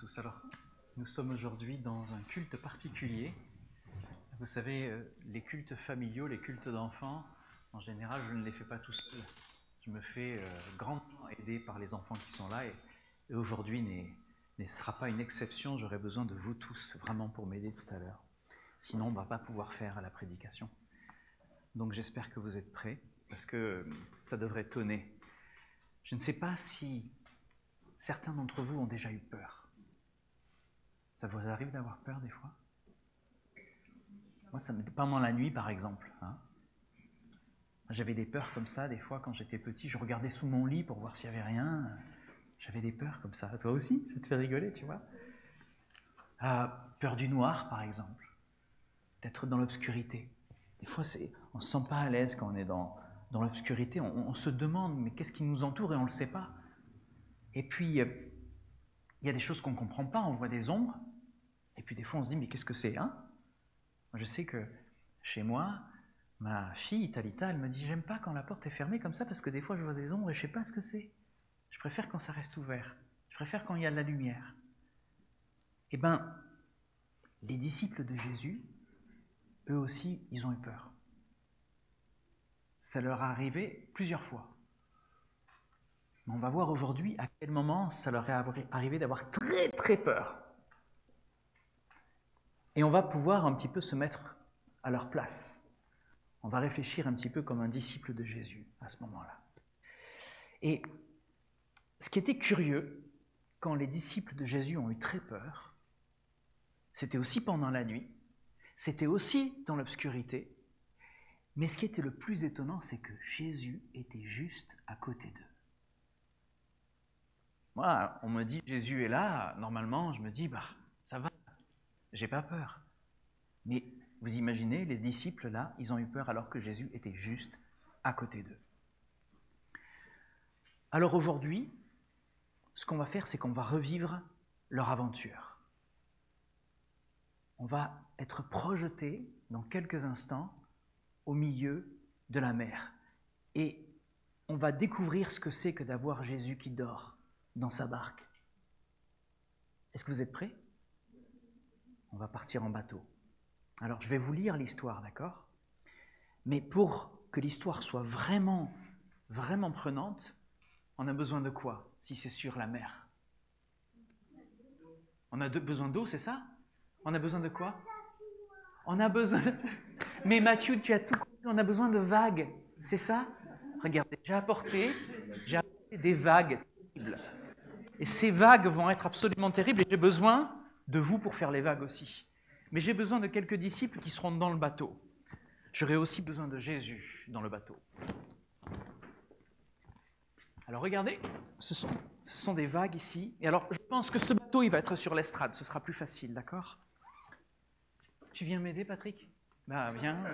tous. Alors, nous sommes aujourd'hui dans un culte particulier. Vous savez, les cultes familiaux, les cultes d'enfants, en général, je ne les fais pas tout seul. Je me fais grandement aider par les enfants qui sont là et aujourd'hui ne sera pas une exception. J'aurai besoin de vous tous, vraiment, pour m'aider tout à l'heure. Sinon, on ne va pas pouvoir faire la prédication. Donc, j'espère que vous êtes prêts, parce que ça devrait tonner. Je ne sais pas si certains d'entre vous ont déjà eu peur. Ça vous arrive d'avoir peur des fois? Moi, ça m'est pendant la nuit, par exemple. J'avais des peurs comme ça, des fois, quand j'étais petit. Je regardais sous mon lit pour voir s'il n'y avait rien. J'avais des peurs comme ça. Toi aussi, ça te fait rigoler, tu vois? Peur du noir, par exemple. D'être dans l'obscurité. Des fois, on ne se sent pas à l'aise quand on est dans l'obscurité. On se demande, mais qu'est-ce qui nous entoure et on ne le sait pas. Et puis, il y a des choses qu'on ne comprend pas. On voit des ombres. Et puis, des fois, on se dit, mais qu'est-ce que c'est, hein? Je sais que chez moi, ma fille, Talita, elle me dit, j'aime pas quand la porte est fermée comme ça parce que des fois, je vois des ombres et je ne sais pas ce que c'est. Je préfère quand ça reste ouvert. Je préfère quand il y a de la lumière. Eh bien, les disciples de Jésus, eux aussi, ils ont eu peur. Ça leur est arrivé plusieurs fois. Mais on va voir aujourd'hui à quel moment ça leur est arrivé d'avoir très très peur. Et on va pouvoir un petit peu se mettre à leur place. On va réfléchir un petit peu comme un disciple de Jésus à ce moment-là. Et ce qui était curieux, quand les disciples de Jésus ont eu très peur, c'était aussi pendant la nuit, c'était aussi dans l'obscurité, mais ce qui était le plus étonnant, c'est que Jésus était juste à côté d'eux. Moi, on me dit Jésus est là, normalement, je me dis, ça va, j'ai pas peur. Mais vous imaginez, les disciples là, ils ont eu peur alors que Jésus était juste à côté d'eux. Alors aujourd'hui, ce qu'on va faire, c'est qu'on va revivre leur aventure. On va être projeté dans quelques instants au milieu de la mer. Et on va découvrir ce que c'est que d'avoir Jésus qui dort dans sa barque. Est-ce que vous êtes prêts? On va partir en bateau. Alors, je vais vous lire l'histoire, d'accord? Mais pour que l'histoire soit vraiment, vraiment prenante, on a besoin de quoi, si c'est sur la mer? On a besoin d'eau, c'est ça? On a besoin de quoi? On a besoin de... Mais Mathieu, tu as tout compris, on a besoin de vagues, c'est ça? Regardez, j'ai apporté des vagues terribles. Et ces vagues vont être absolument terribles et j'ai besoin de vous pour faire les vagues aussi. Mais j'ai besoin de quelques disciples qui seront dans le bateau. J'aurai aussi besoin de Jésus dans le bateau. Alors regardez, ce sont des vagues ici. Et alors je pense que ce bateau, il va être sur l'estrade, ce sera plus facile, d'accord? Tu viens m'aider, Patrick? Viens.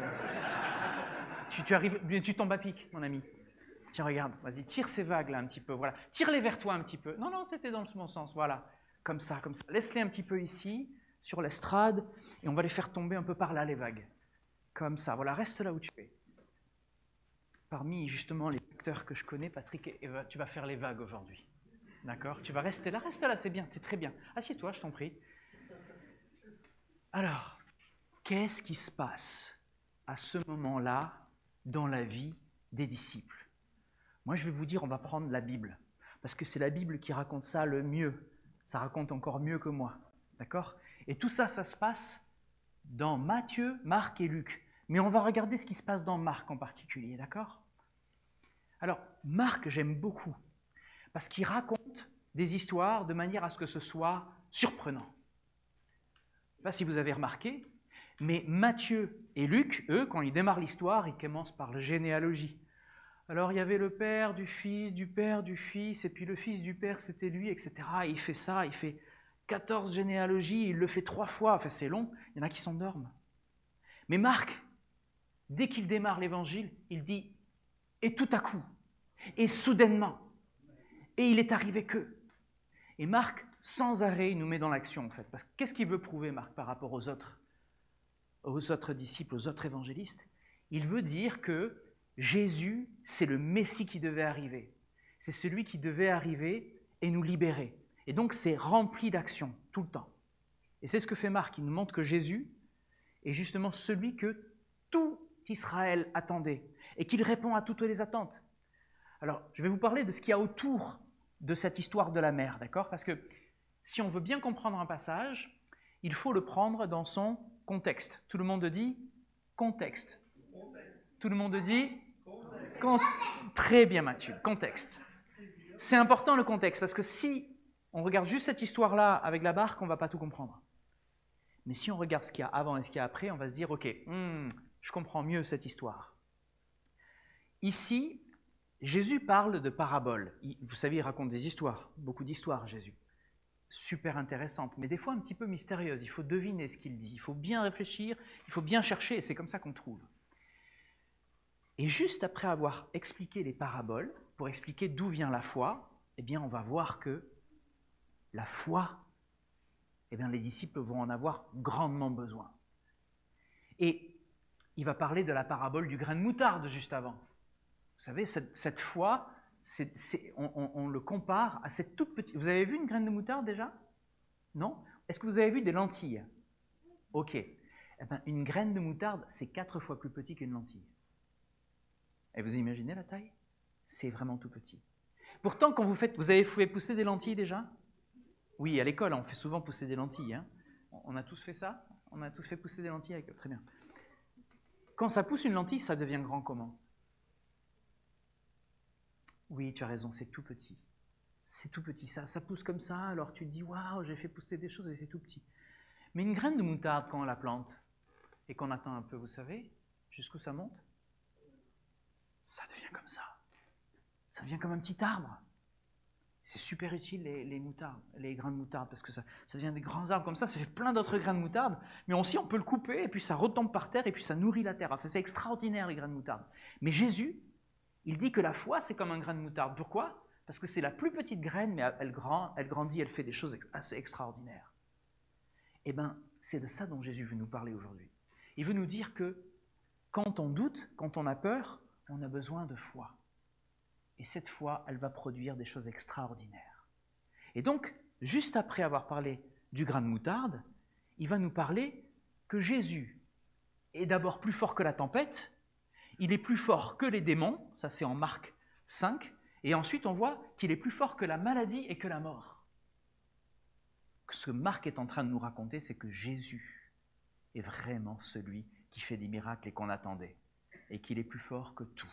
Tu arrives, tu tombes à pic, mon ami. Tiens, regarde, vas-y, tire ces vagues-là un petit peu, voilà. Tire-les vers toi un petit peu. Non, c'était dans le bon sens, voilà. Comme ça. Laisse-les un petit peu ici, sur l'estrade, et on va les faire tomber un peu par là, les vagues. Comme ça, voilà, reste là où tu es. Parmi, justement, les acteurs que je connais, Patrick, tu vas faire les vagues aujourd'hui. D'accord? Tu vas rester là, c'est bien, c'est très bien. Assieds-toi, je t'en prie. Alors, qu'est-ce qui se passe à ce moment-là dans la vie des disciples? Moi, je vais vous dire, on va prendre la Bible, parce que c'est la Bible qui raconte ça le mieux. Ça raconte encore mieux que moi, d'accord? Et tout ça, ça se passe dans Matthieu, Marc et Luc. Mais on va regarder ce qui se passe dans Marc en particulier, d'accord? Alors, Marc, j'aime beaucoup, parce qu'il raconte des histoires de manière à ce que ce soit surprenant. Je ne sais pas si vous avez remarqué, mais Matthieu et Luc, eux, quand ils démarrent l'histoire, ils commencent par la généalogie. Alors, il y avait le père du fils, du père du fils, et puis le fils du père, c'était lui, etc. Et il fait ça, il fait 14 généalogies, il le fait 3 fois, enfin c'est long, il y en a qui s'endorment. Mais Marc, dès qu'il démarre l'évangile, il dit « et tout à coup, et soudainement, et il est arrivé que ». Et Marc, sans arrêt, il nous met dans l'action en fait. Parce que qu'est-ce qu'il veut prouver Marc par rapport aux autres disciples, aux autres évangélistes? Il veut dire que Jésus, c'est le Messie qui devait arriver. C'est celui qui devait arriver et nous libérer. Et donc, c'est rempli d'action, tout le temps. Et c'est ce que fait Marc, il nous montre que Jésus est justement celui que tout Israël attendait et qu'il répond à toutes les attentes. Alors, je vais vous parler de ce qu'il y a autour de cette histoire de la mer, d'accord? Parce que si on veut bien comprendre un passage, il faut le prendre dans son contexte. Tout le monde dit contexte. Tout le monde dit contexte. Très bien, Mathieu, contexte. C'est important le contexte, parce que si on regarde juste cette histoire-là avec la barque, on ne va pas tout comprendre. Mais si on regarde ce qu'il y a avant et ce qu'il y a après, on va se dire, ok, je comprends mieux cette histoire. Ici, Jésus parle de paraboles. Vous savez, il raconte des histoires, beaucoup d'histoires, Jésus. Super intéressantes, mais des fois un petit peu mystérieuses. Il faut deviner ce qu'il dit, il faut bien réfléchir, il faut bien chercher, et c'est comme ça qu'on trouve. Et juste après avoir expliqué les paraboles, pour expliquer d'où vient la foi, eh bien, on va voir que la foi, eh bien, les disciples vont en avoir grandement besoin. Et il va parler de la parabole du grain de moutarde juste avant. Vous savez, cette foi, on le compare à cette toute petite... Vous avez vu une graine de moutarde déjà? Non? Est-ce que vous avez vu des lentilles? Ok. Eh bien, une graine de moutarde, c'est 4 fois plus petit qu'une lentille. Et vous imaginez la taille? C'est vraiment tout petit. Pourtant, quand vous avez fait pousser des lentilles déjà? Oui, à l'école, on fait souvent pousser des lentilles. Hein. On a tous fait ça? On a tous fait pousser des lentilles avec... Très bien. Quand ça pousse une lentille, ça devient grand comment? Oui, tu as raison, c'est tout petit. C'est tout petit, ça pousse comme ça, alors tu te dis, waouh, j'ai fait pousser des choses et c'est tout petit. Mais une graine de moutarde, quand on la plante et qu'on attend un peu, vous savez, jusqu'où ça monte? Ça devient comme ça. Ça devient comme un petit arbre. C'est super utile, les moutardes, les grains de moutarde, parce que ça devient des grands arbres comme ça fait plein d'autres grains de moutarde, mais aussi on peut le couper, et puis ça retombe par terre, et puis ça nourrit la terre. Enfin, c'est extraordinaire, les grains de moutarde. Mais Jésus, il dit que la foi, c'est comme un grain de moutarde. Pourquoi? Parce que c'est la plus petite graine, mais elle grandit, elle fait des choses assez extraordinaires. Eh bien, c'est de ça dont Jésus veut nous parler aujourd'hui. Il veut nous dire que quand on doute, quand on a peur, on a besoin de foi. Et cette foi, elle va produire des choses extraordinaires. Et donc, juste après avoir parlé du grain de moutarde, il va nous parler que Jésus est d'abord plus fort que la tempête, il est plus fort que les démons, ça c'est en Marc 5, et ensuite on voit qu'il est plus fort que la maladie et que la mort. Ce que Marc est en train de nous raconter, c'est que Jésus est vraiment celui qui fait des miracles et qu'on attendait, et qu'il est plus fort que tout.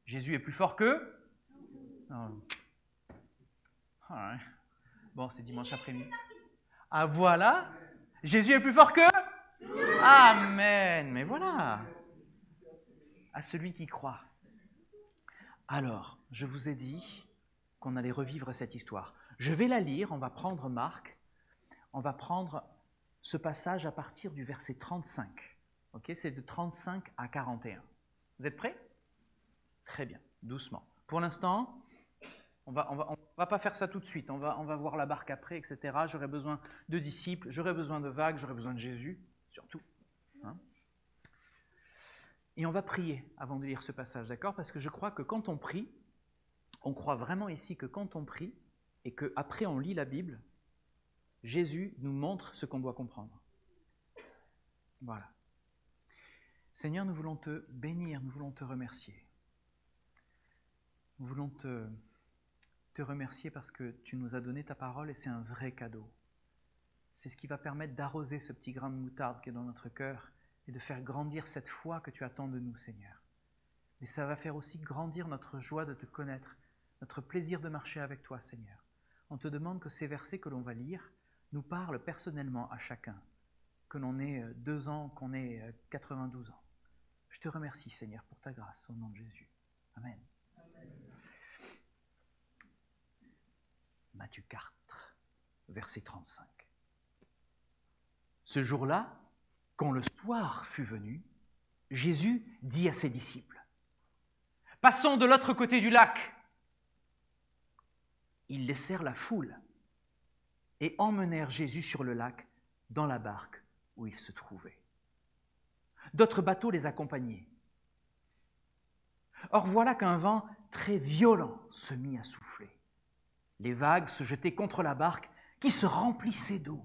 Jésus est plus fort que... Oh. Bon, c'est dimanche après-midi. Ah voilà, Jésus est plus fort que... Amen, mais voilà. À celui qui croit. Alors, je vous ai dit qu'on allait revivre cette histoire. Je vais la lire, on va prendre Marc, on va prendre ce passage à partir du verset 35. Okay, c'est de 35 à 41. Vous êtes prêts? Très bien, doucement. Pour l'instant, on va pas faire ça tout de suite, on va voir la barque après, etc. J'aurai besoin de disciples, j'aurai besoin de vagues, j'aurai besoin de Jésus, surtout. Hein? Et on va prier avant de lire ce passage, d'accord? Parce que je crois que quand on prie, on croit vraiment ici que quand on prie et qu'après on lit la Bible, Jésus nous montre ce qu'on doit comprendre. Voilà. Seigneur, nous voulons te bénir, nous voulons te remercier. Nous voulons te remercier parce que tu nous as donné ta parole et c'est un vrai cadeau. C'est ce qui va permettre d'arroser ce petit grain de moutarde qui est dans notre cœur et de faire grandir cette foi que tu attends de nous, Seigneur. Mais ça va faire aussi grandir notre joie de te connaître, notre plaisir de marcher avec toi, Seigneur. On te demande que ces versets que l'on va lire nous parlent personnellement à chacun, que l'on ait 2 ans, qu'on ait 92 ans. Je te remercie, Seigneur, pour ta grâce, au nom de Jésus. Amen. Matthieu 4, verset 35. Ce jour-là, quand le soir fut venu, Jésus dit à ses disciples, « Passons de l'autre côté du lac. » Ils laissèrent la foule et emmenèrent Jésus sur le lac dans la barque où il se trouvait. D'autres bateaux les accompagnaient. Or voilà qu'un vent très violent se mit à souffler. Les vagues se jetaient contre la barque qui se remplissait d'eau.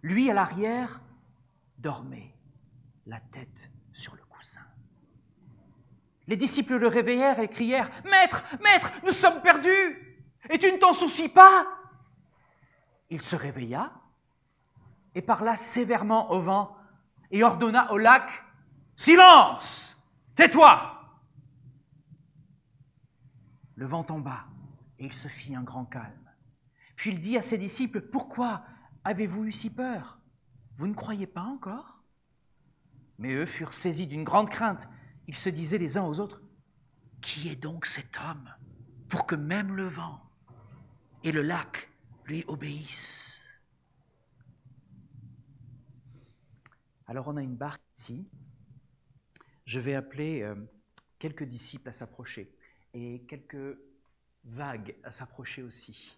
Lui, à l'arrière, dormait, la tête sur le coussin. Les disciples le réveillèrent et crièrent « Maître, Maître, nous sommes perdus et tu ne t'en soucies pas ?» Il se réveilla et parla sévèrement au vent et ordonna au lac « Silence, tais-toi !» Le vent tomba et il se fit un grand calme. Puis il dit à ses disciples « Pourquoi avez-vous eu si peur? Vous ne croyez pas encore ?» Mais eux furent saisis d'une grande crainte. Ils se disaient les uns aux autres « Qui est donc cet homme pour que même le vent et le lac lui obéissent ?» Alors on a une barque ici. Je vais appeler quelques disciples à s'approcher et quelques vagues à s'approcher aussi.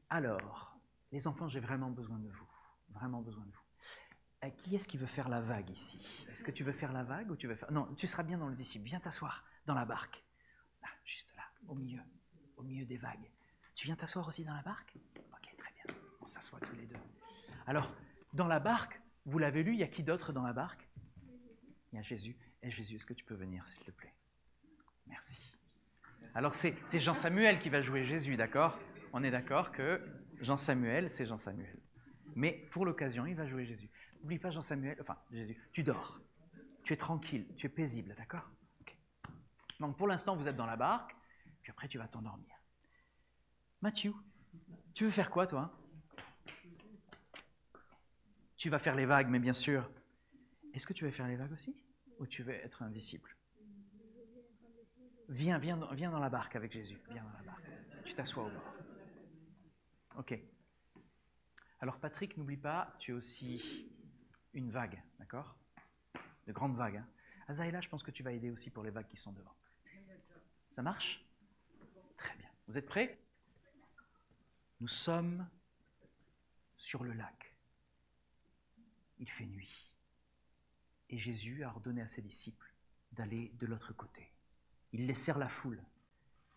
Alors, les enfants, j'ai vraiment besoin de vous. Vraiment besoin de vous. Qui est-ce qui veut faire la vague ici? Est-ce que tu veux faire la vague ou tu veux faire... Non, tu seras bien dans le disciple. Viens t'asseoir dans la barque. Là, juste là, au milieu des vagues. Tu viens t'asseoir aussi dans la barque? Ok, très bien. On s'assoit tous les deux. Alors, dans la barque, vous l'avez lu, il y a qui d'autre dans la barque? Il y a Jésus. Et Jésus, est-ce que tu peux venir, s'il te plaît? Merci. Alors, c'est Jean-Samuel qui va jouer Jésus, d'accord? On est d'accord que Jean-Samuel, c'est Jean-Samuel. Mais pour l'occasion, il va jouer Jésus. N'oublie pas Jean-Samuel, enfin Jésus, tu dors, tu es tranquille, tu es paisible, d'accord? Okay. Donc pour l'instant, vous êtes dans la barque, puis après tu vas t'endormir. Mathieu, tu veux faire quoi toi? Tu vas faire les vagues, mais bien sûr. Est-ce que tu veux faire les vagues aussi? Ou tu veux être un disciple? Viens dans la barque avec Jésus, viens dans la barque. Tu t'assois au bord. Ok. Alors Patrick, n'oublie pas, tu es aussi une vague, d'accord? De grandes vagues. Hein. Azaïla, je pense que tu vas aider aussi pour les vagues qui sont devant. Ça marche? Très bien. Vous êtes prêts? Nous sommes sur le lac. Il fait nuit. Et Jésus a ordonné à ses disciples d'aller de l'autre côté. Ils laissèrent la foule.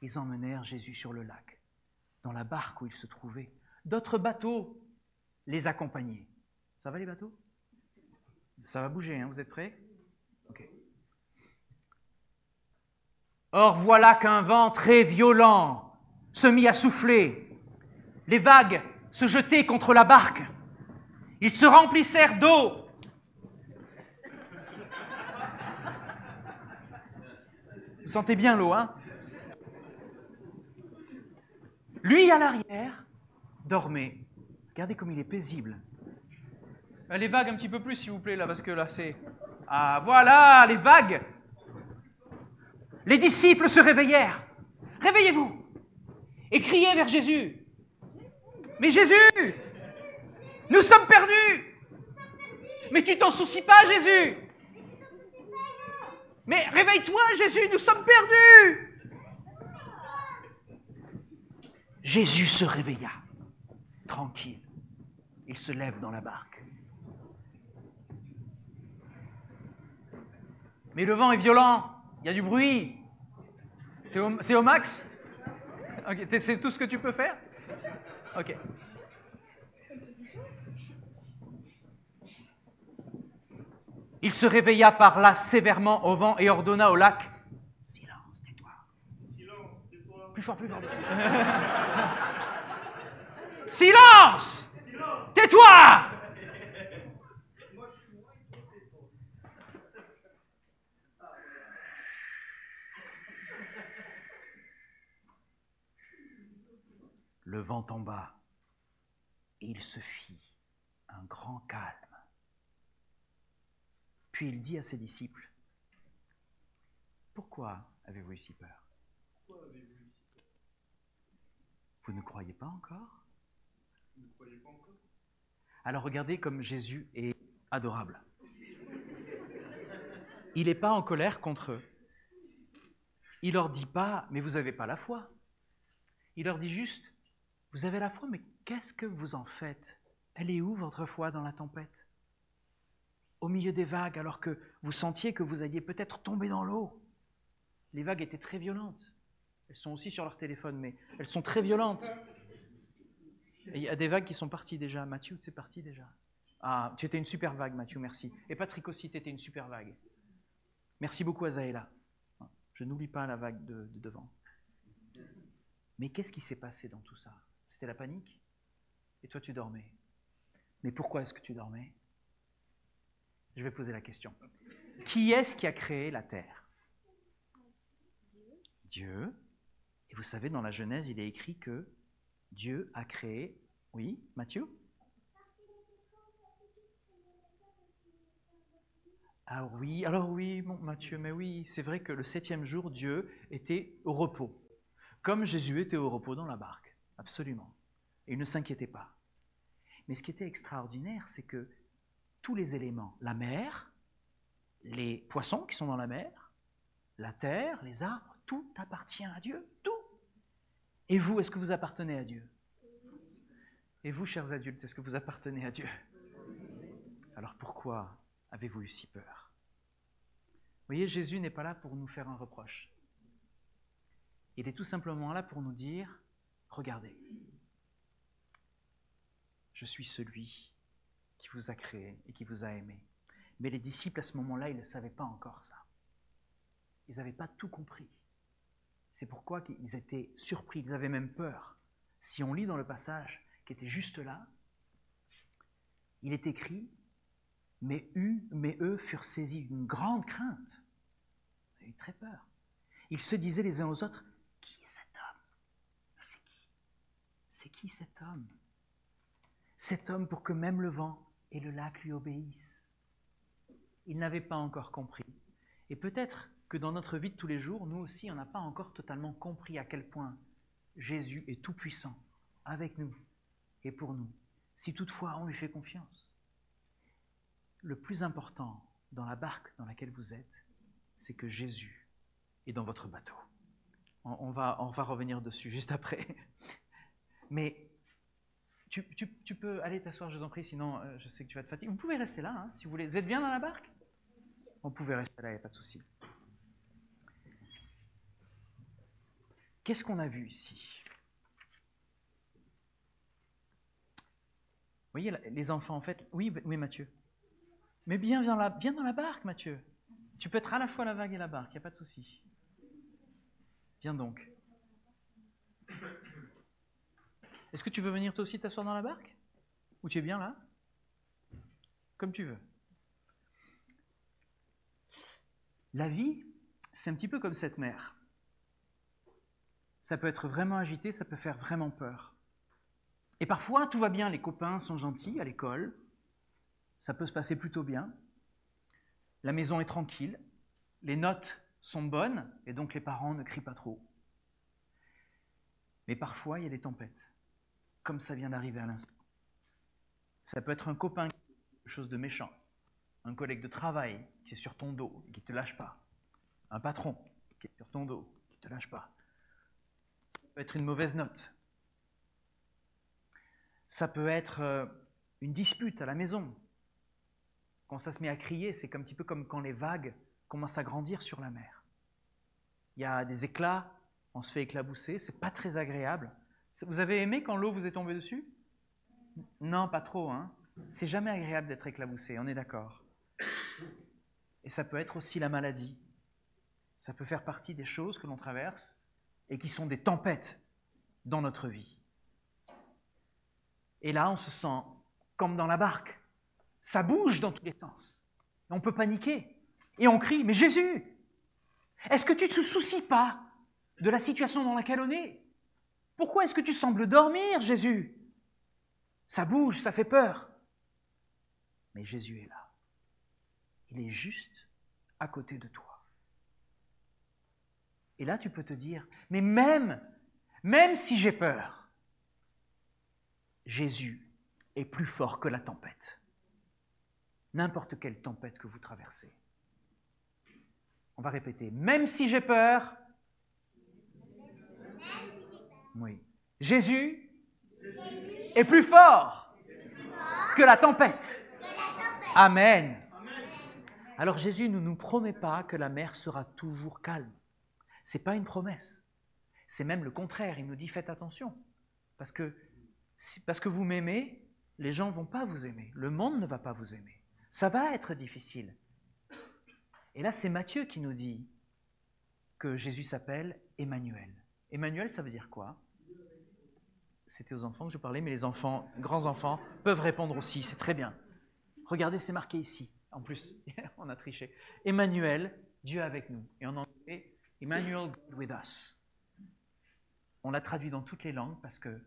Ils emmenèrent Jésus sur le lac, dans la barque où il se trouvait. D'autres bateaux les accompagnaient. Ça va les bateaux? Ça va bouger, hein, vous êtes prêts? Ok. Or voilà qu'un vent très violent se mit à souffler. Les vagues se jetaient contre la barque. Ils se remplissèrent d'eau. Vous sentez bien l'eau, hein? Lui, à l'arrière, dormait. Regardez comme il est paisible. Les vagues un petit peu plus, s'il vous plaît, là, parce que là, c'est... Ah, voilà, les vagues! Les disciples se réveillèrent. Réveillez-vous! Et criez vers Jésus. Mais Jésus! Nous sommes perdus! Mais tu t'en soucies pas, Jésus! Mais réveille-toi, Jésus, nous sommes perdus! Jésus se réveilla, tranquille. Il se lève dans la barque. Mais le vent est violent, il y a du bruit. C'est au max? Okay, c'est tout ce que tu peux faire? Ok. Il se réveilla, parla sévèrement au vent et ordonna au lac « Silence, tais-toi !» Silence, tais-toi !» Plus fort, plus fort. Silence! Tais-toi! Le vent tomba et il se fit un grand calme. Puis il dit à ses disciples, « Pourquoi avez-vous eu si peur? Vous ne croyez pas encore? Alors regardez comme Jésus est adorable. Il n'est pas en colère contre eux. Il leur dit pas, mais vous n'avez pas la foi. Il leur dit juste, vous avez la foi, mais qu'est-ce que vous en faites? Elle est où votre foi dans la tempête? Au milieu des vagues, alors que vous sentiez que vous alliez peut-être tomber dans l'eau. Les vagues étaient très violentes. Elles sont aussi sur leur téléphone, mais elles sont très violentes. Et il y a des vagues qui sont parties déjà. Mathieu, c'est parti déjà. Ah, tu étais une super vague, Mathieu, merci. Et Patrick aussi, tu étais une super vague. Merci beaucoup, Azaéla. Je n'oublie pas la vague de devant. Mais qu'est-ce qui s'est passé dans tout ça? C'était la panique? Et toi, tu dormais. Mais pourquoi est-ce que tu dormais? Je vais poser la question. Qui est-ce qui a créé la terre? Dieu. Et vous savez, dans la Genèse, il est écrit que Dieu a créé... Oui, Mathieu? Ah oui, alors oui, bon, Mathieu, mais oui, c'est vrai que le 7e jour, Dieu était au repos. Comme Jésus était au repos dans la barque, absolument. Et il ne s'inquiétait pas. Mais ce qui était extraordinaire, c'est que tous les éléments, la mer, les poissons qui sont dans la mer, la terre, les arbres, tout appartient à Dieu, tout. Et vous, est-ce que vous appartenez à Dieu? Et vous, chers adultes, est-ce que vous appartenez à Dieu? Alors pourquoi avez-vous eu si peur? Vous voyez, Jésus n'est pas là pour nous faire un reproche. Il est tout simplement là pour nous dire, regardez, je suis celui qui vous a créé et qui vous a aimé. Mais les disciples, à ce moment-là, ils ne savaient pas encore ça. Ils n'avaient pas tout compris. C'est pourquoi ils étaient surpris, ils avaient même peur. Si on lit dans le passage qui était juste là, il est écrit, mais eux furent saisis d'une grande crainte. Ils avaient eu très peur. Ils se disaient les uns aux autres, qui est cet homme? C'est qui? C'est qui cet homme? Cet homme pour que même le vent et le lac lui obéissent. Ils n'avaient pas encore compris. Et peut-être que dans notre vie de tous les jours, nous aussi, on n'a pas encore totalement compris à quel point Jésus est tout-puissant avec nous et pour nous, si toutefois on lui fait confiance. Le plus important dans la barque dans laquelle vous êtes, c'est que Jésus est dans votre bateau. On va revenir dessus juste après. Mais tu peux aller t'asseoir, je t'en prie, sinon je sais que tu vas te fatiguer. Vous pouvez rester là, hein, si vous voulez. Vous êtes bien dans la barque? Vous pouvez rester là, il n'y a pas de souci. Qu'est-ce qu'on a vu ici? Vous voyez, les enfants, en fait... Oui, Mathieu. Mais viens dans la barque, Mathieu. Tu peux être à la fois la vague et la barque, il n'y a pas de souci. Viens donc. Est-ce que tu veux venir toi aussi t'asseoir dans la barque? Ou tu es bien là? Comme tu veux. La vie, c'est un petit peu comme cette mer. Ça peut être vraiment agité, ça peut faire vraiment peur. Et parfois, tout va bien, les copains sont gentils à l'école, ça peut se passer plutôt bien, la maison est tranquille, les notes sont bonnes, et donc les parents ne crient pas trop. Mais parfois, il y a des tempêtes, comme ça vient d'arriver à l'instant. Ça peut être un copain qui fait quelque chose de méchant, un collègue de travail qui est sur ton dos et qui ne te lâche pas, un patron qui est sur ton dos, qui ne te lâche pas. Ça peut être une mauvaise note. Ça peut être une dispute à la maison. Quand ça se met à crier, c'est un petit peu comme quand les vagues commencent à grandir sur la mer. Il y a des éclats, on se fait éclabousser, c'est pas très agréable. Vous avez aimé quand l'eau vous est tombée dessus? Non, pas trop, hein. C'est jamais agréable d'être éclaboussé, on est d'accord. Et ça peut être aussi la maladie. Ça peut faire partie des choses que l'on traverse et qui sont des tempêtes dans notre vie. Et là, on se sent comme dans la barque. Ça bouge dans tous les sens. Et on peut paniquer. Et on crie, mais Jésus, est-ce que tu ne te soucies pas de la situation dans laquelle on est? Pourquoi est-ce que tu sembles dormir, Jésus? Ça bouge, ça fait peur. Mais Jésus est là. Il est juste à côté de toi. Et là, tu peux te dire, mais même si j'ai peur, Jésus est plus fort que la tempête. N'importe quelle tempête que vous traversez. On va répéter. Même si j'ai peur, oui. Jésus est plus fort que la tempête. Amen. Alors Jésus ne nous promet pas que la mer sera toujours calme. Ce n'est pas une promesse. C'est même le contraire, il nous dit faites attention. Parce que vous m'aimez, les gens ne vont pas vous aimer. Le monde ne va pas vous aimer. Ça va être difficile. Et là, c'est Matthieu qui nous dit que Jésus s'appelle Emmanuel. Emmanuel, ça veut dire quoi? C'était aux enfants que je parlais, mais les enfants, grands enfants, peuvent répondre aussi, c'est très bien. Regardez, c'est marqué ici. En plus, on a triché. Emmanuel, Dieu avec nous. Et en anglais, Emmanuel, God with us. On l'a traduit dans toutes les langues parce que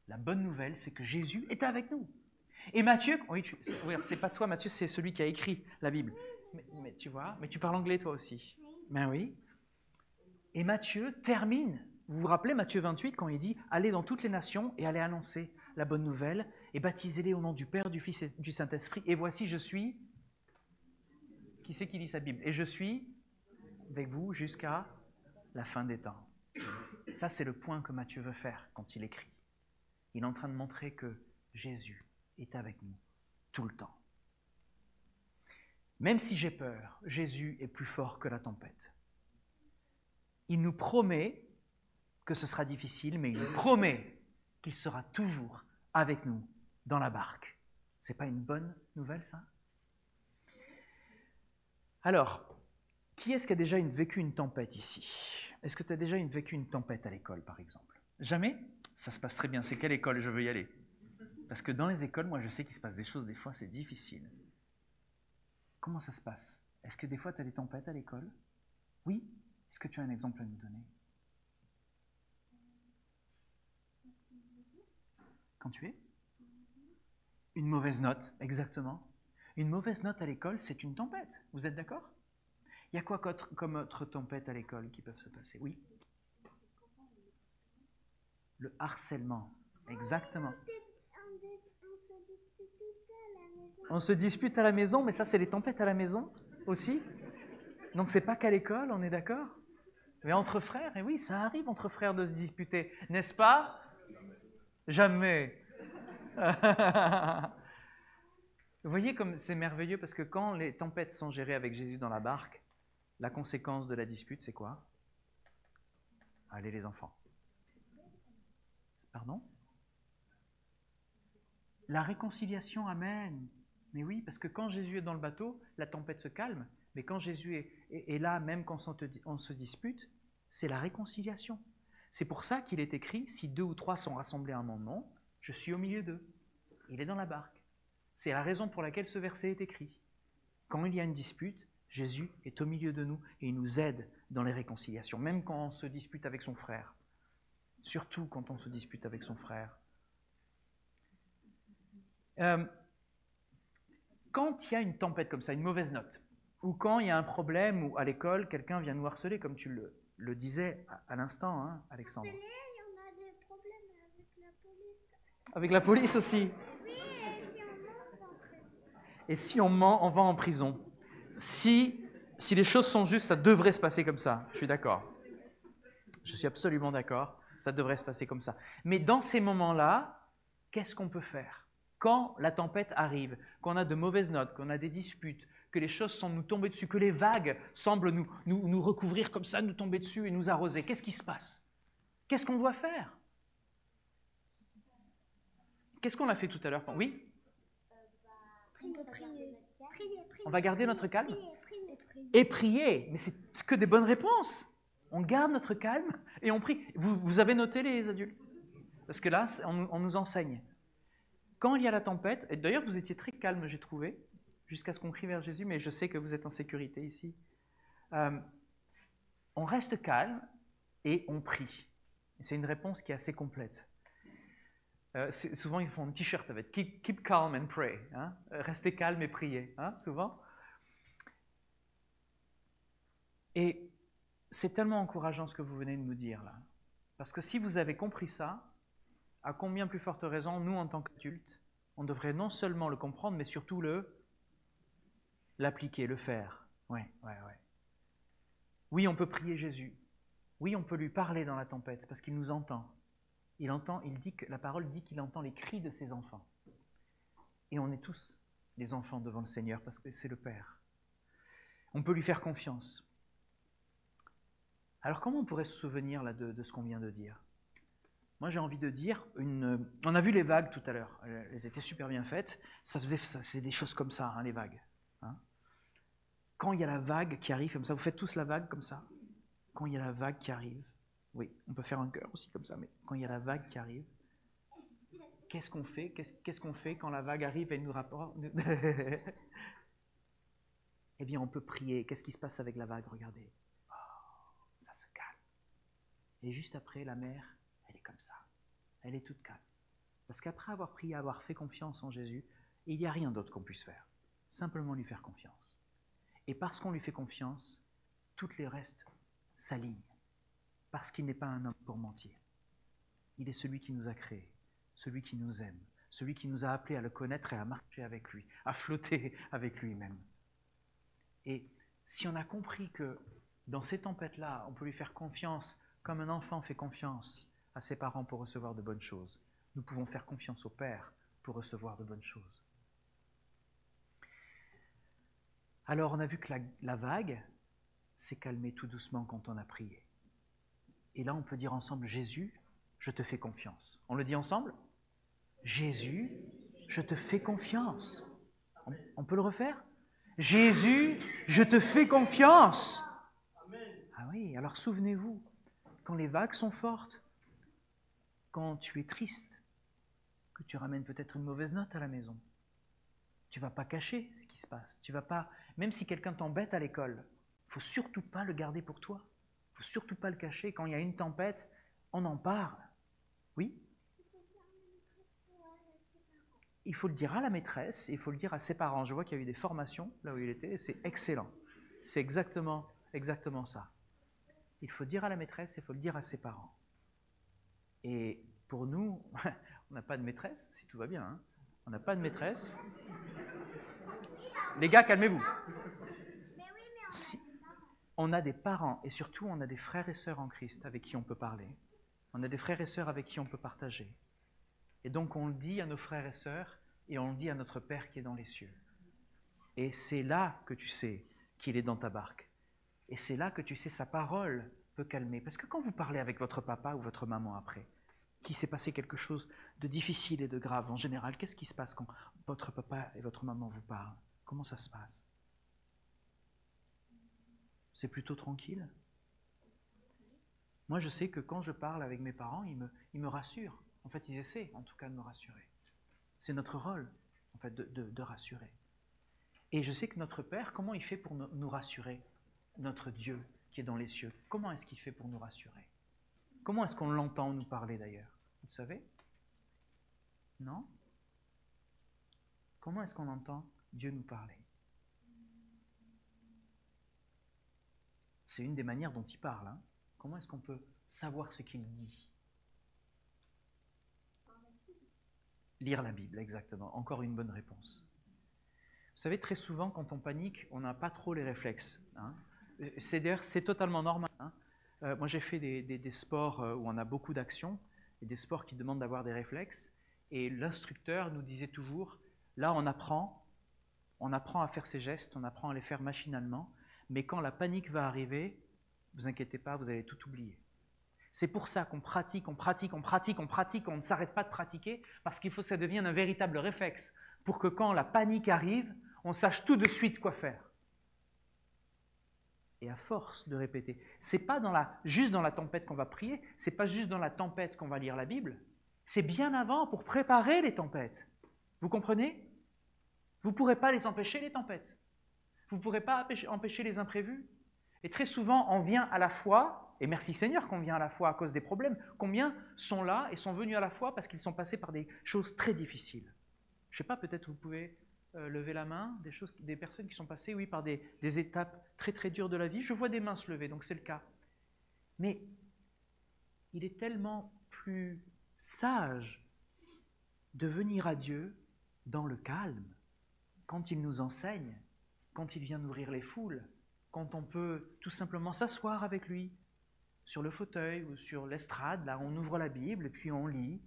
la bonne nouvelle, c'est que Jésus est avec nous. Et Matthieu, oui, c'est pas toi, Matthieu, c'est celui qui a écrit la Bible. Mais tu vois, mais tu parles anglais toi aussi. Ben oui. Et Matthieu termine. Vous vous rappelez Matthieu 28 quand il dit « Allez dans toutes les nations et allez annoncer la bonne nouvelle et baptisez-les au nom du Père, du Fils et du Saint-Esprit. Et voici, je suis... » Qui c'est qui lit sa Bible? « Et je suis avec vous jusqu'à la fin des temps. » Ça, c'est le point que Matthieu veut faire quand il écrit. Il est en train de montrer que Jésus est avec nous tout le temps. Même si j'ai peur, Jésus est plus fort que la tempête. Il nous promet que ce sera difficile, mais il nous promet qu'il sera toujours avec nous dans la barque. C'est pas une bonne nouvelle, ça? Alors, qui est-ce qui a déjà vécu une tempête ici? Est-ce que tu as déjà vécu une tempête à l'école, par exemple? Jamais? Ça se passe très bien. C'est quelle école je veux y aller? Parce que dans les écoles, moi, je sais qu'il se passe des choses, des fois, c'est difficile. Comment ça se passe? Est-ce que des fois, tu as des tempêtes à l'école? Oui? Est-ce que tu as un exemple à nous donner? Quand tu es? Une mauvaise note, exactement. Une mauvaise note à l'école, c'est une tempête. Vous êtes d'accord? Il y a quoi comme autre tempête à l'école qui peuvent se passer? Oui? Le harcèlement, exactement. On se dispute à la maison, mais ça, c'est les tempêtes à la maison aussi. Donc, c'est pas qu'à l'école, on est d'accord? Mais entre frères, et oui, ça arrive entre frères de se disputer, n'est-ce pas? Jamais. Vous voyez comme c'est merveilleux parce que quand les tempêtes sont gérées avec Jésus dans la barque, la conséquence de la dispute, c'est quoi? Allez les enfants. Pardon? La réconciliation, amen. Mais oui, parce que quand Jésus est dans le bateau, la tempête se calme. Mais quand Jésus est là, même quand on se dispute, c'est la réconciliation. C'est pour ça qu'il est écrit, si 2 ou 3 sont rassemblés à mon nom, je suis au milieu d'eux. Il est dans la barque. C'est la raison pour laquelle ce verset est écrit. Quand il y a une dispute, Jésus est au milieu de nous et il nous aide dans les réconciliations, même quand on se dispute avec son frère. Surtout quand on se dispute avec son frère. Quand il y a une tempête comme ça, une mauvaise note, ou quand il y a un problème, ou à l'école, quelqu'un vient nous harceler, comme tu le disais à l'instant, hein, Alexandre. Il y en a des problèmes avec la police. Avec la police aussi. Oui, et si on ment, en prison. Et si on ment, on va en prison. Si les choses sont justes, ça devrait se passer comme ça. Je suis d'accord. Je suis absolument d'accord. Ça devrait se passer comme ça. Mais dans ces moments-là, qu'est-ce qu'on peut faire? Quand la tempête arrive, qu'on a de mauvaises notes, qu'on a des disputes, que les choses semblent nous tomber dessus, que les vagues semblent nous recouvrir comme ça, nous tomber dessus et nous arroser, qu'est-ce qui se passe? Qu'est-ce qu'on doit faire? Qu'est-ce qu'on a fait tout à l'heure? Oui? On va garder notre calme? Et prier. Mais c'est que des bonnes réponses. On garde notre calme et on prie. Vous avez noté les adultes? Parce que là, on nous enseigne. Quand il y a la tempête, et d'ailleurs vous étiez très calme, j'ai trouvé, jusqu'à ce qu'on crie vers Jésus, mais je sais que vous êtes en sécurité ici. On reste calme et on prie. C'est une réponse qui est assez complète. Souvent, ils font un t-shirt avec keep calm and pray. Hein? Restez calme et priez, hein, souvent. Et c'est tellement encourageant ce que vous venez de nous dire là. Parce que si vous avez compris ça, à combien plus forte raison, nous, en tant qu'adultes, on devrait non seulement le comprendre, mais surtout l'appliquer, le faire. Ouais. Oui, on peut prier Jésus. Oui, on peut lui parler dans la tempête, parce qu'il nous entend. Il dit que la parole dit qu'il entend les cris de ses enfants. Et on est tous des enfants devant le Seigneur, parce que c'est le Père. On peut lui faire confiance. Alors comment on pourrait se souvenir là, de ce qu'on vient de dire? Moi j'ai envie de dire, on a vu les vagues tout à l'heure, elles étaient super bien faites, ça faisait des choses comme ça, hein, les vagues. Hein. Quand il y a la vague qui arrive comme ça, vous faites tous la vague comme ça? Quand il y a la vague qui arrive, oui, on peut faire un cœur aussi comme ça, mais quand il y a la vague qui arrive, qu'est-ce qu'on fait? Qu'est-ce qu'on fait quand la vague arrive et nous rapporte? Eh bien, on peut prier. Qu'est-ce qui se passe avec la vague? Regardez. Oh, ça se calme. Et juste après, la mer, elle est comme ça. Elle est toute calme. Parce qu'après avoir prié, avoir fait confiance en Jésus, il n'y a rien d'autre qu'on puisse faire. Simplement lui faire confiance. Et parce qu'on lui fait confiance, toutes les restes s'alignent. Parce qu'il n'est pas un homme pour mentir. Il est celui qui nous a créés, celui qui nous aime, celui qui nous a appelés à le connaître et à marcher avec lui, à flotter avec lui-même. Et si on a compris que dans ces tempêtes-là, on peut lui faire confiance comme un enfant fait confiance à ses parents pour recevoir de bonnes choses, nous pouvons faire confiance au Père pour recevoir de bonnes choses. Alors on a vu que la vague s'est calmée tout doucement quand on a prié. Et là on peut dire ensemble, Jésus, je te fais confiance. On le dit ensemble? Jésus, je te fais confiance. On peut le refaire? Jésus, je te fais confiance. Ah oui, alors souvenez-vous, quand les vagues sont fortes, quand tu es triste, que tu ramènes peut-être une mauvaise note à la maison, tu ne vas pas cacher ce qui se passe. Tu vas pas, même si quelqu'un t'embête à l'école, il ne faut surtout pas le garder pour toi. Il ne faut surtout pas le cacher. Quand il y a une tempête, on en parle. Oui? Il faut le dire à la maîtresse, il faut le dire à ses parents. Je vois qu'il y a eu des formations là où il était, et c'est excellent. C'est exactement ça. Il faut dire à la maîtresse, il faut le dire à ses parents. Et pour nous, on n'a pas de maîtresse, si tout va bien. Hein. On n'a pas de maîtresse. Les gars, calmez-vous. Si, on a des parents, et surtout on a des frères et sœurs en Christ avec qui on peut parler. On a des frères et sœurs avec qui on peut partager. Et donc on le dit à nos frères et sœurs, et on le dit à notre Père qui est dans les cieux. Et c'est là que tu sais qu'il est dans ta barque. Et c'est là que tu sais sa parole peut calmer. Parce que quand vous parlez avec votre papa ou votre maman après, qu'il s'est passé quelque chose de difficile et de grave, en général, qu'est-ce qui se passe quand votre papa et votre maman vous parlent? Comment ça se passe? C'est plutôt tranquille? Moi, je sais que quand je parle avec mes parents, ils me rassurent. En fait, ils essaient, en tout cas, de me rassurer. C'est notre rôle, en fait, de rassurer. Et je sais que notre Père, comment il fait pour nous rassurer? Notre Dieu qui est dans les cieux, comment est-ce qu'il fait pour nous rassurer? Comment est-ce qu'on l'entend nous parler, d'ailleurs? Vous le savez? Non? Comment est-ce qu'on entend Dieu nous parler? C'est une des manières dont il parle. Hein? Comment est-ce qu'on peut savoir ce qu'il dit? Lire la Bible, exactement. Encore une bonne réponse. Vous savez, très souvent, quand on panique, on n'a pas trop les réflexes. Hein. C'est totalement normal. Hein. Moi, j'ai fait des sports où on a beaucoup d'actions, et des sports qui demandent d'avoir des réflexes. Et l'instructeur nous disait toujours, là, on apprend à faire ces gestes, on apprend à les faire machinalement, mais quand la panique va arriver, ne vous inquiétez pas, vous allez tout oublier. C'est pour ça qu'on pratique, on ne s'arrête pas de pratiquer, parce qu'il faut que ça devienne un véritable réflexe, pour que quand la panique arrive, on sache tout de suite quoi faire. Et à force de répéter, c'est pas juste dans la tempête qu'on va prier, c'est pas juste dans la tempête qu'on va lire la Bible, c'est bien avant pour préparer les tempêtes. Vous comprenez? Vous ne pourrez pas les empêcher, les tempêtes. Vous ne pourrez pas empêcher les imprévus. Et très souvent, on vient à la foi, et merci Seigneur qu'on vient à la foi à cause des problèmes. Combien sont là et sont venus à la foi parce qu'ils sont passés par des choses très difficiles? Je ne sais pas, peut-être vous pouvez lever la main, des personnes qui sont passées, oui, par des étapes très très dures de la vie. Je vois des mains se lever, donc c'est le cas. Mais il est tellement plus sage de venir à Dieu dans le calme, quand il nous enseigne, quand il vient nourrir les foules, quand on peut tout simplement s'asseoir avec lui sur le fauteuil ou sur l'estrade, là on ouvre la Bible et puis on lit,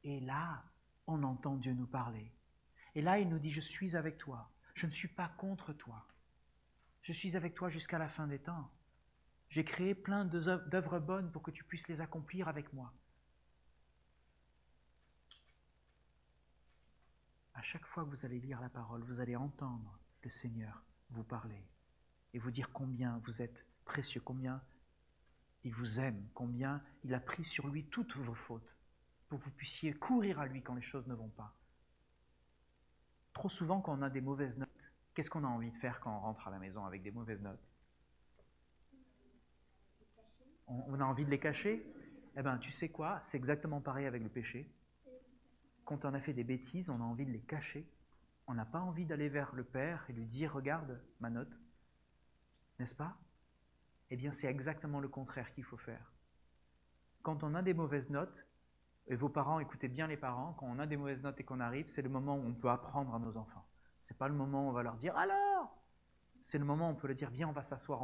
et là on entend Dieu nous parler. Et là il nous dit, je suis avec toi, je ne suis pas contre toi, je suis avec toi jusqu'à la fin des temps. J'ai créé plein d'œuvres bonnes pour que tu puisses les accomplir avec moi. À chaque fois que vous allez lire la parole, vous allez entendre le Seigneur vous parler et vous dire combien vous êtes précieux, combien il vous aime, combien il a pris sur lui toutes vos fautes pour que vous puissiez courir à lui quand les choses ne vont pas. Trop souvent, quand on a des mauvaises notes, qu'est-ce qu'on a envie de faire quand on rentre à la maison avec des mauvaises notes? On a envie de les cacher? Eh bien, tu sais quoi? C'est exactement pareil avec le péché. Quand on a fait des bêtises, on a envie de les cacher. On n'a pas envie d'aller vers le Père et lui dire « Regarde ma note », n'est-ce pas? Eh bien, c'est exactement le contraire qu'il faut faire. Quand on a des mauvaises notes, et vos parents, écoutez bien les parents, quand on a des mauvaises notes et qu'on arrive, c'est le moment où on peut apprendre à nos enfants. Ce n'est pas le moment où on va leur dire « Alors !» C'est le moment où on peut leur dire « Viens, on va s'asseoir,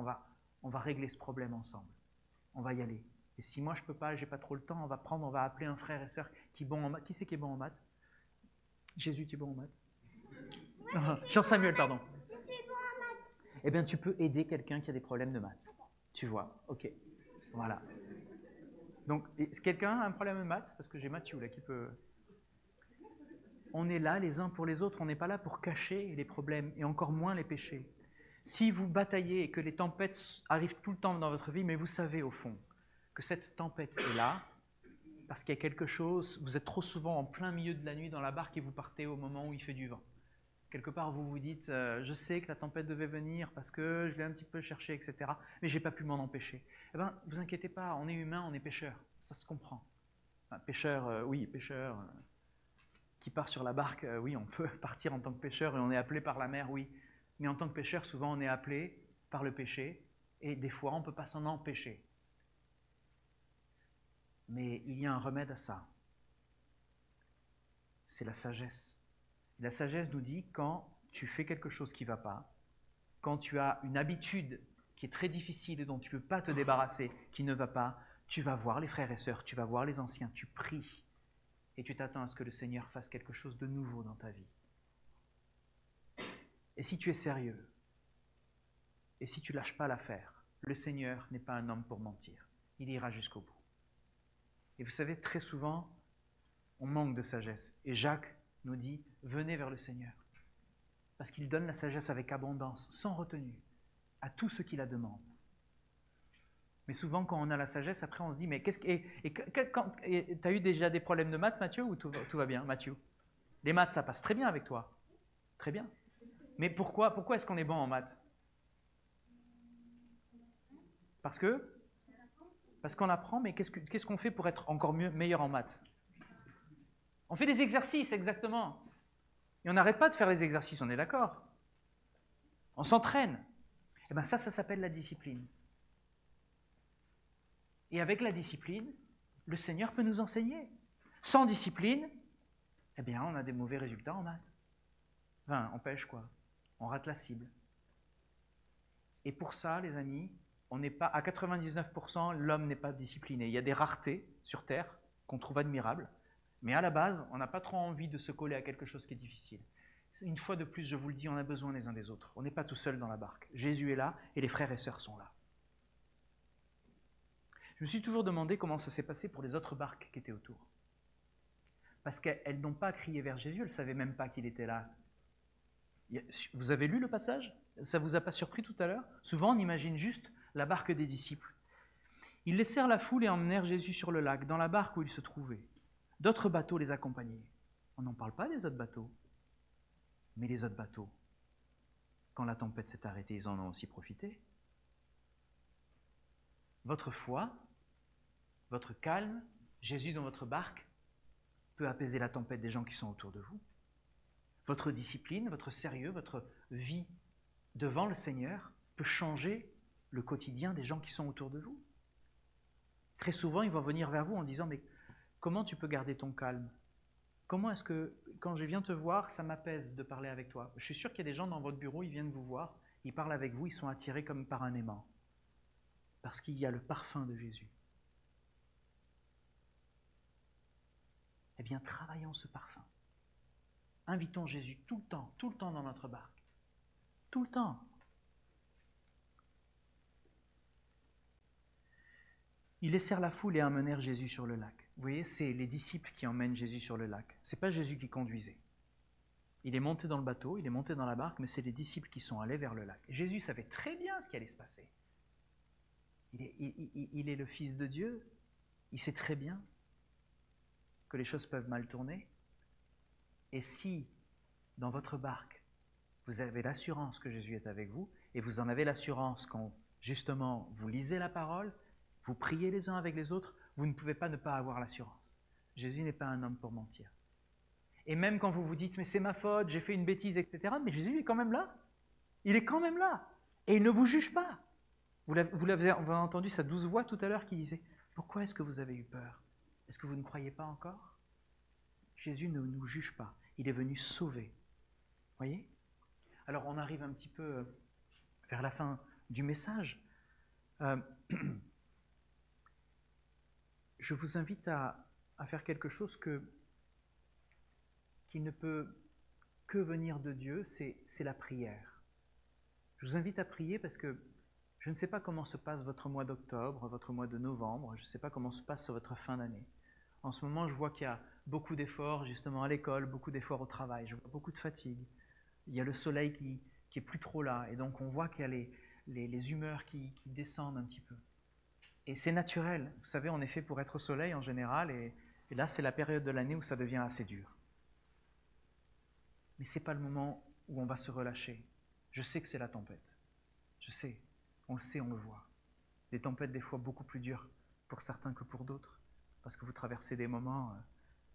on va régler ce problème ensemble. On va y aller. » Et si moi je ne peux pas, je n'ai pas trop le temps, on va appeler un frère et sœur qui est bon en maths. Qui c'est qui est bon en maths? Jésus, tu es bon en maths? Jean-Samuel, pardon. Je suis bon en maths. Eh bien, tu peux aider quelqu'un qui a des problèmes de maths. Tu vois, ok. Voilà. Donc, est-ce que quelqu'un a un problème de maths? Parce que j'ai Mathieu là qui peut... On est là les uns pour les autres, on n'est pas là pour cacher les problèmes et encore moins les péchés. Si vous bataillez et que les tempêtes arrivent tout le temps dans votre vie, mais vous savez au fond que cette tempête est là, parce qu'il y a quelque chose, vous êtes trop souvent en plein milieu de la nuit dans la barque et vous partez au moment où il fait du vent. Quelque part, vous vous dites, je sais que la tempête devait venir parce que je l'ai un petit peu cherché, etc. Mais je n'ai pas pu m'en empêcher. Eh bien, vous inquiétez pas, on est humain, on est pêcheur. Ça se comprend. Enfin, pêcheur, oui, pêcheur. Qui part sur la barque, oui, on peut partir en tant que pêcheur et on est appelé par la mer, oui. Mais en tant que pêcheur, souvent, on est appelé par le péché et des fois, on ne peut pas s'en empêcher. Mais il y a un remède à ça. C'est la sagesse. La sagesse nous dit quand tu fais quelque chose qui ne va pas, quand tu as une habitude qui est très difficile et dont tu ne peux pas te débarrasser, qui ne va pas, tu vas voir les frères et sœurs, tu vas voir les anciens, tu pries et tu t'attends à ce que le Seigneur fasse quelque chose de nouveau dans ta vie. Et si tu es sérieux, et si tu ne lâches pas l'affaire, le Seigneur n'est pas un homme pour mentir. Il ira jusqu'au bout. Et vous savez, très souvent, on manque de sagesse. Et Jacques nous dit, venez vers le Seigneur. Parce qu'il donne la sagesse avec abondance, sans retenue, à tout ce qu'il la demande. Mais souvent, quand on a la sagesse, après on se dit, mais qu'est-ce que... T'as eu déjà des problèmes de maths, Mathieu, ou tout va bien, Mathieu? Les maths, ça passe très bien avec toi. Très bien. Mais pourquoi est-ce qu'on est bon en maths? Parce qu'on apprend, mais qu'est-ce qu'on fait pour être encore meilleur en maths? On fait des exercices, exactement. Et on n'arrête pas de faire les exercices, on est d'accord? On s'entraîne. Et bien ça s'appelle la discipline. Et avec la discipline, le Seigneur peut nous enseigner. Sans discipline, eh bien on a des mauvais résultats en maths. Enfin, on pêche quoi. On rate la cible. Et pour ça, les amis, on n'est pas, à 99%, l'homme n'est pas discipliné. Il y a des raretés sur Terre qu'on trouve admirables, mais à la base, on n'a pas trop envie de se coller à quelque chose qui est difficile. Une fois de plus, je vous le dis, on a besoin les uns des autres. On n'est pas tout seul dans la barque. Jésus est là et les frères et sœurs sont là. Je me suis toujours demandé comment ça s'est passé pour les autres barques qui étaient autour. Parce qu'elles n'ont pas crié vers Jésus, elles ne savaient même pas qu'il était là. Vous avez lu le passage? Ça ne vous a pas surpris tout à l'heure? Souvent, on imagine juste la barque des disciples. Ils laissèrent la foule et emmenèrent Jésus sur le lac, dans la barque où il se trouvait. D'autres bateaux les accompagnaient. On n'en parle pas des autres bateaux. Mais les autres bateaux, quand la tempête s'est arrêtée, ils en ont aussi profité. Votre foi, votre calme, Jésus dans votre barque, peut apaiser la tempête des gens qui sont autour de vous. Votre discipline, votre sérieux, votre vie devant le Seigneur peut changer le quotidien des gens qui sont autour de vous. Très souvent, ils vont venir vers vous en disant « Mais comment tu peux garder ton calme? Comment est-ce que, quand je viens te voir, ça m'apaise de parler avec toi ?» Je suis sûr qu'il y a des gens dans votre bureau, ils viennent vous voir, ils parlent avec vous, ils sont attirés comme par un aimant. Parce qu'il y a le parfum de Jésus. Eh bien, travaillons ce parfum. Invitons Jésus tout le temps dans notre barque. Tout le temps. Ils laissèrent la foule et emmenèrent Jésus sur le lac. Vous voyez, c'est les disciples qui emmènent Jésus sur le lac. Ce n'est pas Jésus qui conduisait. Il est monté dans le bateau, il est monté dans la barque, mais c'est les disciples qui sont allés vers le lac. Jésus savait très bien ce qui allait se passer. Il est le Fils de Dieu. Il sait très bien que les choses peuvent mal tourner. Et si, dans votre barque, vous avez l'assurance que Jésus est avec vous, et vous en avez l'assurance quand, justement, vous lisez la parole, vous priez les uns avec les autres, vous ne pouvez pas ne pas avoir l'assurance. Jésus n'est pas un homme pour mentir. Et même quand vous vous dites « mais c'est ma faute, j'ai fait une bêtise, etc. » mais Jésus est quand même là. Il est quand même là. Et il ne vous juge pas. Vous avez entendu sa douce voix tout à l'heure qui disait « Pourquoi est-ce que vous avez eu peur? Est-ce que vous ne croyez pas encore ?» Jésus ne nous juge pas. Il est venu sauver. Voyez? Alors on arrive un petit peu vers la fin du message. Je vous invite à faire quelque chose qui ne peut que venir de Dieu, c'est la prière. Je vous invite à prier parce que je ne sais pas comment se passe votre mois d'octobre, votre mois de novembre, je ne sais pas comment se passe votre fin d'année. En ce moment, je vois qu'il y a beaucoup d'efforts justement à l'école, beaucoup d'efforts au travail, je vois beaucoup de fatigue. Il y a le soleil qui est plus trop là, et donc on voit qu'il y a les humeurs qui descendent un petit peu. Et c'est naturel, vous savez, on est fait pour être au soleil en général, et là c'est la période de l'année où ça devient assez dur. Mais ce n'est pas le moment où on va se relâcher. Je sais que c'est la tempête, je sais, on le voit. Des tempêtes des fois beaucoup plus dures pour certains que pour d'autres, parce que vous traversez des moments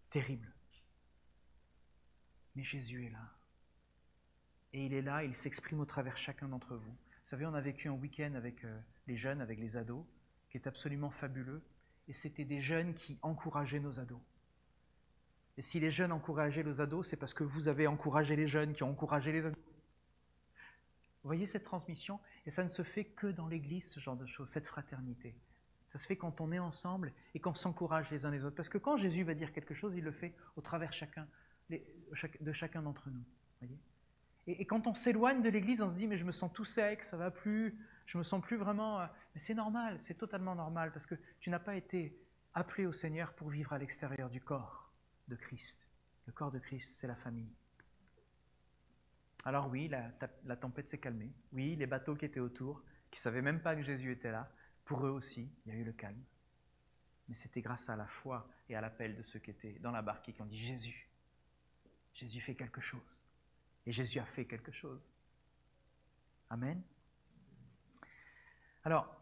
terribles. Mais Jésus est là. Et il est là, il s'exprime au travers chacun d'entre vous. Vous savez, on a vécu un week-end avec les jeunes, avec les ados, qui est absolument fabuleux. Et c'était des jeunes qui encourageaient nos ados. Et si les jeunes encourageaient nos ados, c'est parce que vous avez encouragé les jeunes qui ont encouragé les ados. Vous voyez cette transmission? Et ça ne se fait que dans l'Église, ce genre de choses, cette fraternité. Ça se fait quand on est ensemble et qu'on s'encourage les uns les autres. Parce que quand Jésus va dire quelque chose, il le fait au travers de chacun d'entre nous. Voyez? Et quand on s'éloigne de l'Église, on se dit « mais je me sens tout sec, ça ne va plus, je ne me sens plus vraiment… » Mais c'est normal, c'est totalement normal, parce que tu n'as pas été appelé au Seigneur pour vivre à l'extérieur du corps de Christ. Le corps de Christ, c'est la famille. Alors oui, la tempête s'est calmée. Oui, les bateaux qui étaient autour, qui ne savaient même pas que Jésus était là, pour eux aussi, il y a eu le calme. Mais c'était grâce à la foi et à l'appel de ceux qui étaient dans la barque et qui ont dit « Jésus, Jésus fait quelque chose. » Et Jésus a fait quelque chose. Amen. Alors,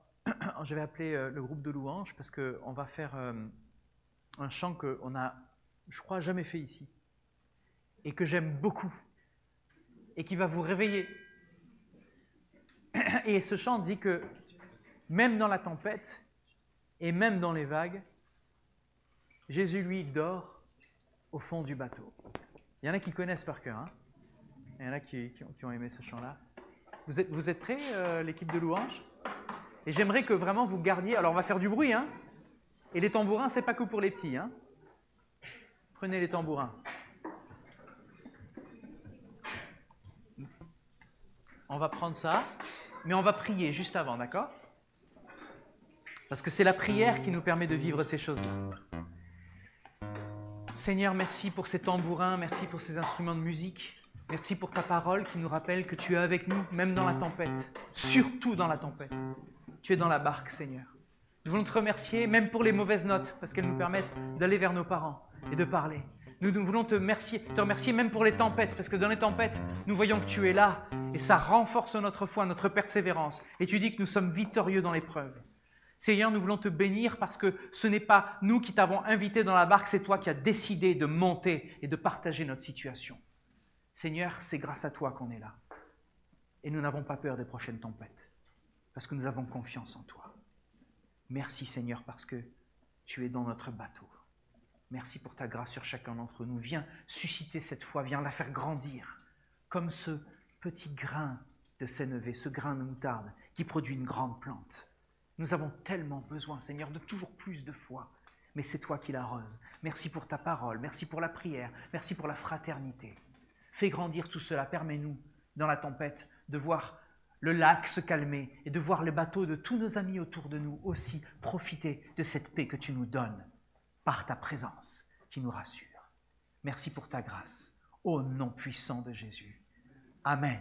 je vais appeler le groupe de louanges parce qu'on va faire un chant qu'on a, je crois, jamais fait ici. Et que j'aime beaucoup. Et qui va vous réveiller. Et ce chant dit que même dans la tempête et même dans les vagues, Jésus, lui, dort au fond du bateau. Il y en a qui connaissent par cœur, hein? Il y en a qui ont aimé ce chant-là. Vous êtes prêts, l'équipe de louanges? Et j'aimerais que vraiment vous gardiez… Alors, on va faire du bruit, hein? Et les tambourins, c'est pas que pour les petits, hein? Prenez les tambourins. On va prendre ça, mais on va prier juste avant, d'accord? Parce que c'est la prière qui nous permet de vivre ces choses-là. Seigneur, merci pour ces tambourins, merci pour ces instruments de musique. Merci pour ta parole qui nous rappelle que tu es avec nous, même dans la tempête, surtout dans la tempête. Tu es dans la barque, Seigneur. Nous voulons te remercier, même pour les mauvaises notes, parce qu'elles nous permettent d'aller vers nos parents et de parler. Nous voulons te remercier même pour les tempêtes, parce que dans les tempêtes, nous voyons que tu es là, et ça renforce notre foi, notre persévérance. Et tu dis que nous sommes victorieux dans l'épreuve. Seigneur, nous voulons te bénir parce que ce n'est pas nous qui t'avons invité dans la barque, c'est toi qui as décidé de monter et de partager notre situation. Seigneur, c'est grâce à toi qu'on est là. Et nous n'avons pas peur des prochaines tempêtes, parce que nous avons confiance en toi. Merci Seigneur, parce que tu es dans notre bateau. Merci pour ta grâce sur chacun d'entre nous. Viens susciter cette foi, viens la faire grandir, comme ce petit grain de sénévé, ce grain de moutarde qui produit une grande plante. Nous avons tellement besoin, Seigneur, de toujours plus de foi, mais c'est toi qui l'arroses. Merci pour ta parole, merci pour la prière, merci pour la fraternité. Fais grandir tout cela, permets-nous, dans la tempête, de voir le lac se calmer et de voir les bateaux de tous nos amis autour de nous aussi profiter de cette paix que tu nous donnes par ta présence qui nous rassure. Merci pour ta grâce. Au nom puissant de Jésus. Amen.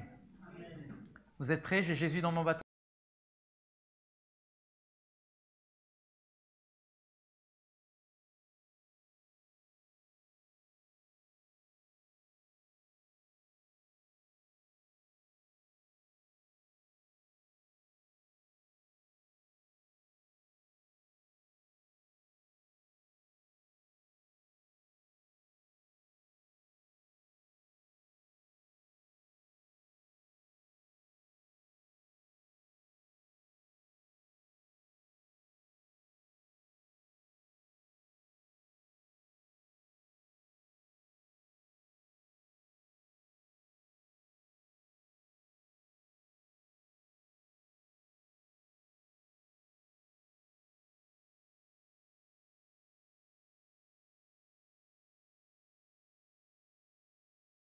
Vous êtes prêts? J'ai Jésus dans mon bateau.